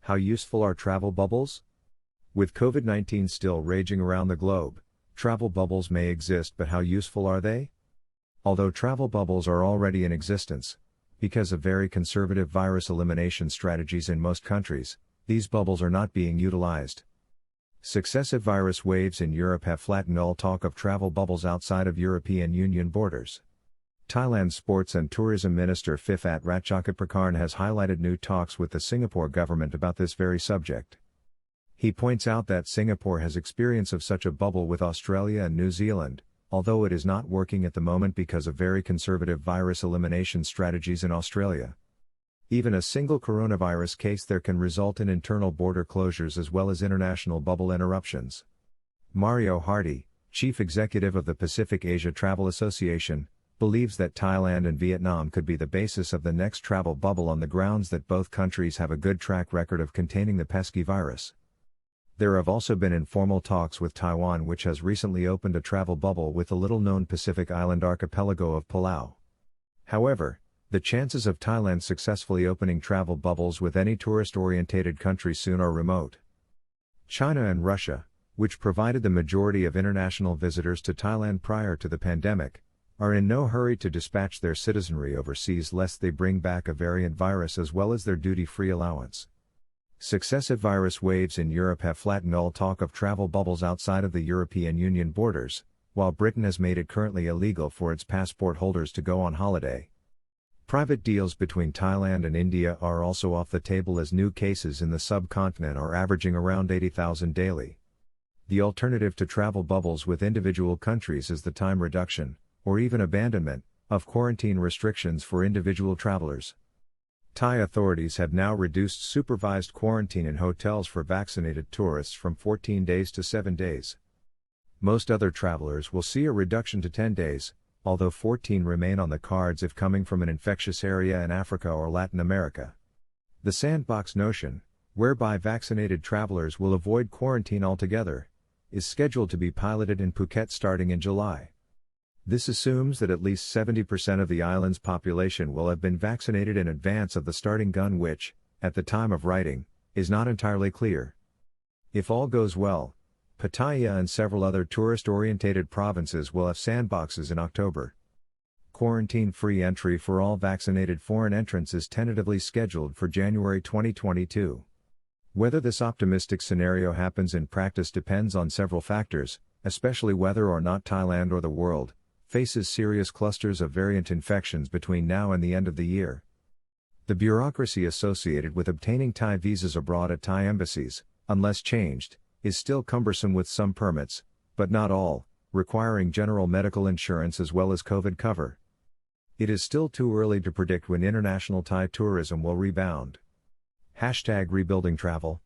How useful are travel bubbles? With COVID-19 still raging around the globe, travel bubbles may exist, but how useful are they? Although travel bubbles are already in existence, because of very conservative virus elimination strategies in most countries, these bubbles are not being utilized. Successive virus waves in Europe have flattened all talk of travel bubbles outside of European Union borders. Thailand's Sports and Tourism Minister Phiphat Ratchakitprakarn has highlighted new talks with the Singapore government about this very subject. He points out that Singapore has experience of such a bubble with Australia and New Zealand, although it is not working at the moment because of very conservative virus elimination strategies in Australia. Even a single coronavirus case there can result in internal border closures as well as international bubble interruptions. Mario Hardy, chief executive of the Pacific Asia Travel Association, believes that Thailand and Vietnam could be the basis of the next travel bubble on the grounds that both countries have a good track record of containing the pesky virus. There have also been informal talks with Taiwan, which has recently opened a travel bubble with the little-known Pacific island archipelago of Palau. However, the chances of Thailand successfully opening travel bubbles with any tourist-orientated country soon are remote. China and Russia, which provided the majority of international visitors to Thailand prior to the pandemic, are in no hurry to dispatch their citizenry overseas lest they bring back a variant virus as well as their duty-free allowance. Successive virus waves in Europe have flattened all talk of travel bubbles outside of the European Union borders, while Britain has made it currently illegal for its passport holders to go on holiday. Private deals between Thailand and India are also off the table as new cases in the subcontinent are averaging around 80,000 daily. The alternative to travel bubbles with individual countries is the time reduction, or even abandonment, of quarantine restrictions for individual travelers. Thai authorities have now reduced supervised quarantine in hotels for vaccinated tourists from 14 days to 7 days. Most other travelers will see a reduction to 10 days, although 14 remain on the cards if coming from an infectious area in Africa or Latin America. The sandbox notion, whereby vaccinated travelers will avoid quarantine altogether, is scheduled to be piloted in Phuket starting in July. This assumes that at least 70% of the island's population will have been vaccinated in advance of the starting gun, which, at the time of writing, is not entirely clear. If all goes well, Pattaya and several other tourist-orientated provinces will have sandboxes in October. Quarantine-free entry for all vaccinated foreign entrants is tentatively scheduled for January 2022. Whether this optimistic scenario happens in practice depends on several factors, especially whether or not Thailand or the world faces serious clusters of variant infections between now and the end of the year. The bureaucracy associated with obtaining Thai visas abroad at Thai embassies, unless changed, is still cumbersome, with some permits, but not all, requiring general medical insurance as well as COVID cover. It is still too early to predict when international Thai tourism will rebound. #RebuildingTravel